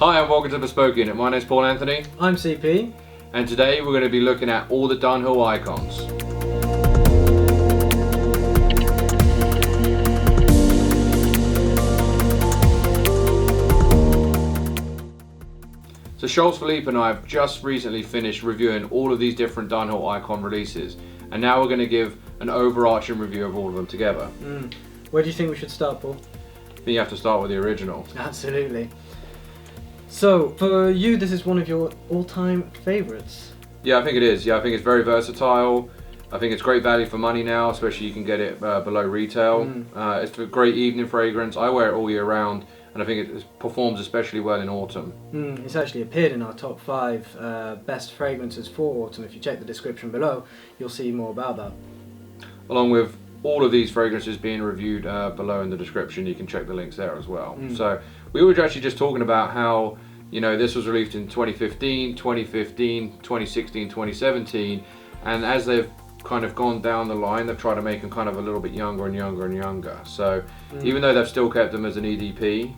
Hi and welcome to Bespoken. My name's Paul Anthony. I'm CP. And today we're going to be looking at all the Dunhill icons. So Schultz, Philippe and I have just recently finished reviewing all of these different Dunhill icon releases. And now we're going to give an overarching review of all of them together. Where do you think we should start, Paul? I think you have to start with the original. Absolutely. So, for you, this is one of your all-time favourites. Yeah, I think it is. Yeah, I think it's very versatile. I think it's great value for money now, especially you can get it below retail. It's a great evening fragrance. I wear it all year round, and I think it performs especially well in autumn. It's actually appeared in our top 5 best fragrances for autumn. If you check the description below, you'll see more about that. Along with all of these fragrances being reviewed below in the description, you can check the links there as well. So we were actually just talking about how, you know, this was released in 2015, 2016, 2017, and as they've kind of gone down the line, they've tried to make them kind of a little bit younger and younger and younger. So even though they've still kept them as an EDP,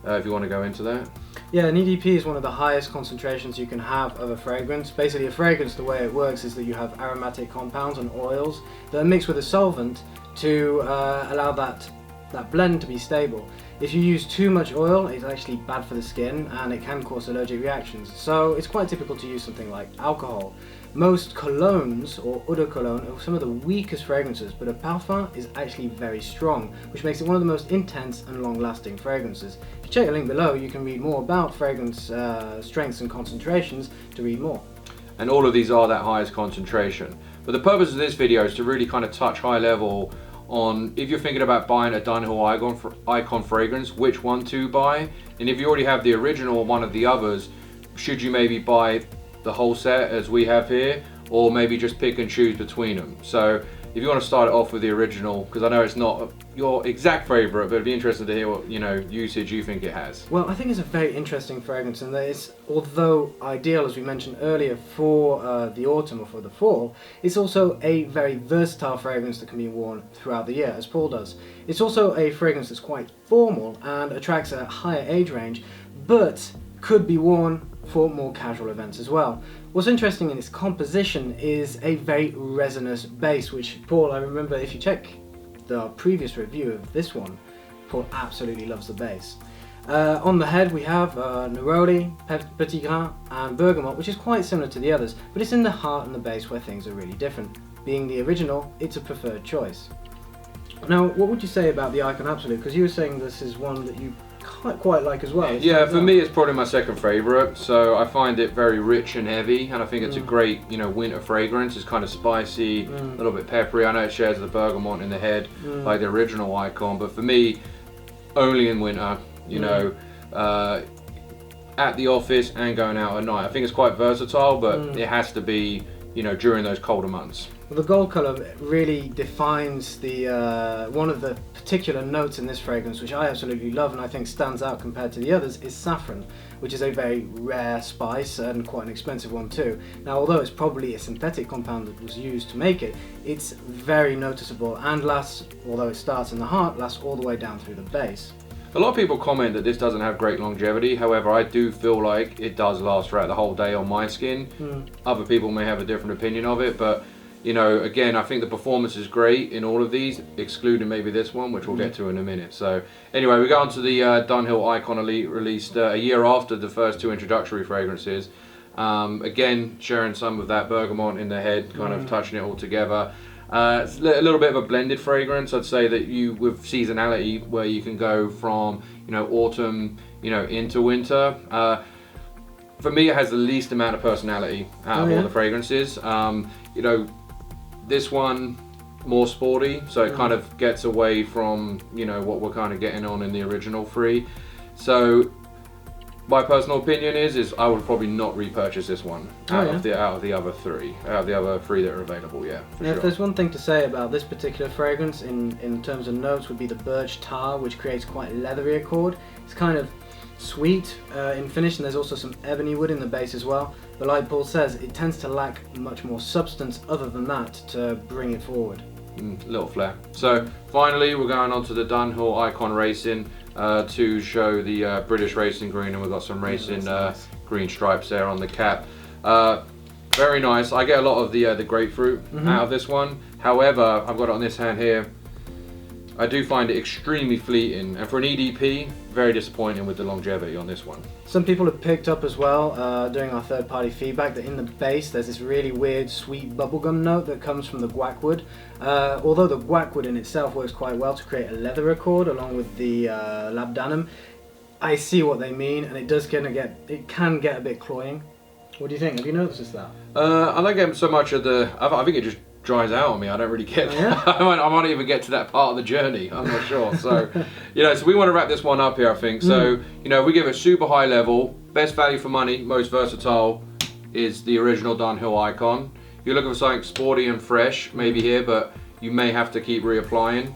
if you want to go into that. Yeah, an EDP is one of the highest concentrations you can have of a fragrance. Basically, a fragrance, the way it works is that you have aromatic compounds and oils that are mixed with a solvent to allow that blend to be stable. If you use too much oil, it's actually bad for the skin and it can cause allergic reactions. So it's quite typical to use something like alcohol. Most colognes or eau de cologne are some of the weakest fragrances, but a parfum is actually very strong, which makes it one of the most intense and long-lasting fragrances. If you check the link below, you can read more about fragrance strengths and concentrations to read more. And all of these are that highest concentration. But the purpose of this video is to really kind of touch high level on if you're thinking about buying a Dunhill icon fragrance, which one to buy, and if you already have the original or one of the others, should you maybe buy the whole set as we have here, or maybe just pick and choose between them. So if you want to start it off with the original, because I know it's not your exact favorite, but it'd be interesting to hear what usage you think it has. Well, I think it's a very interesting fragrance, and that is, although ideal as we mentioned earlier for the autumn or for the fall, it's also a very versatile fragrance that can be worn throughout the year, as Paul does. It's also a fragrance that's quite formal and attracts a higher age range, but could be worn for more casual events as well. What's interesting in its composition is a very resinous base, which Paul, I remember if you check the previous review of this one, Paul absolutely loves the base. On the head we have neroli, petit, and bergamot, which is quite similar to the others, but it's in the heart and the base where things are really different. Being the original, it's a preferred choice. Now, what would you say about the Icon Absolute? Because you were saying this is one that you quite like as well. Yeah, for me it's probably my second favourite. So I find it very rich and heavy, and I think it's a great, winter fragrance. It's kind of spicy, a little bit peppery. I know it shares the bergamot in the head like the original Icon, but for me, only in winter, at the office and going out at night. I think it's quite versatile, but it has to be, during those colder months. Well, the gold colour really defines the one of the particular notes in this fragrance, which I absolutely love and I think stands out compared to the others, is saffron, which is a very rare spice and quite an expensive one too. Now, although it's probably a synthetic compound that was used to make it, it's very noticeable and lasts, although it starts in the heart, lasts all the way down through the base. A lot of people comment that this doesn't have great longevity. However, I do feel like it does last throughout the whole day on my skin. Other people may have a different opinion of it, but again, I think the performance is great in all of these, excluding maybe this one, which we'll get to in a minute. So anyway, we go on to the Dunhill Icon Elite, released a year after the first 2 introductory fragrances. Again, sharing some of that bergamot in the head, kind of touching it all together. It's a little bit of a blended fragrance. I'd say that with seasonality, where you can go from autumn into winter. For me, it has the least amount of personality out of all the fragrances. This one more sporty, so it kind of gets away from what we're kind of getting on in the original 3. So my personal opinion is I would probably not repurchase this one out of the other 3 that are available. Yeah, for sure. If there's one thing to say about this particular fragrance in terms of notes, would be the birch tar, which creates quite a leathery accord. It's kind of sweet in finish, and there's also some ebony wood in the base as well, but like Paul says, it tends to lack much more substance other than that to bring it forward. Little flair. So finally, we're going on to the Dunhill Icon Racing. to show the British racing green, and we've got some racing nice. green stripes there on the cap. Very nice. I get a lot of the grapefruit out of this one. However, I've got it on this hand here. I do find it extremely fleeting, and for an EDP, very disappointing with the longevity on this one. Some people have picked up as well during our third-party feedback that in the base there's this really weird sweet bubblegum note that comes from the guacwood. Although the guacwood in itself works quite well to create a leather accord along with the labdanum, I see what they mean, and it can get a bit cloying. What do you think? Have you noticed that? I don't get so much of I think it just dries out on me. I don't really get yeah? I might even get to that part of the journey. I'm not sure. So, so we want to wrap this one up here, I think. So, we give it super high level. Best value for money, most versatile is the original Dunhill Icon. If you're looking for something sporty and fresh, maybe here, but you may have to keep reapplying.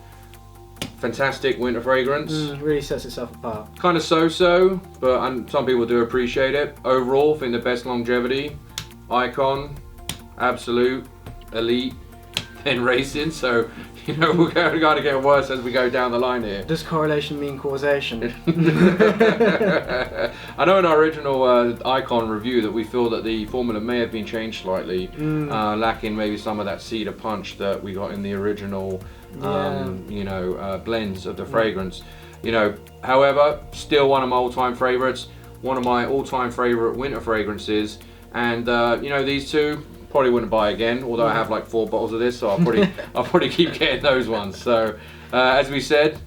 Fantastic winter fragrance. Really sets itself apart. Kind of so-so, but some people do appreciate it. Overall, I think the best longevity, Icon, Absolute, Elite, then Racing. So, we're going to get worse as we go down the line here. Does correlation mean causation? I know in our original Icon review that we feel that the formula may have been changed slightly, lacking maybe some of that cedar punch that we got in the original blends of the fragrance. However, still one of my all-time favorites, one of my all-time favorite winter fragrances, and these two probably wouldn't buy again, although I have like 4 bottles of this, so I'll probably keep getting those ones. So as we said,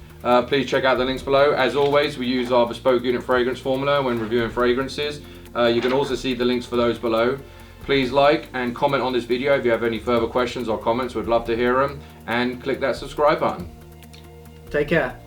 please check out the links below. As always, we use our bespoke unit fragrance formula when reviewing fragrances. You can also see the links for those below. Please like and comment on this video if you have any further questions or comments. We'd love to hear them, and click that subscribe button. Take care.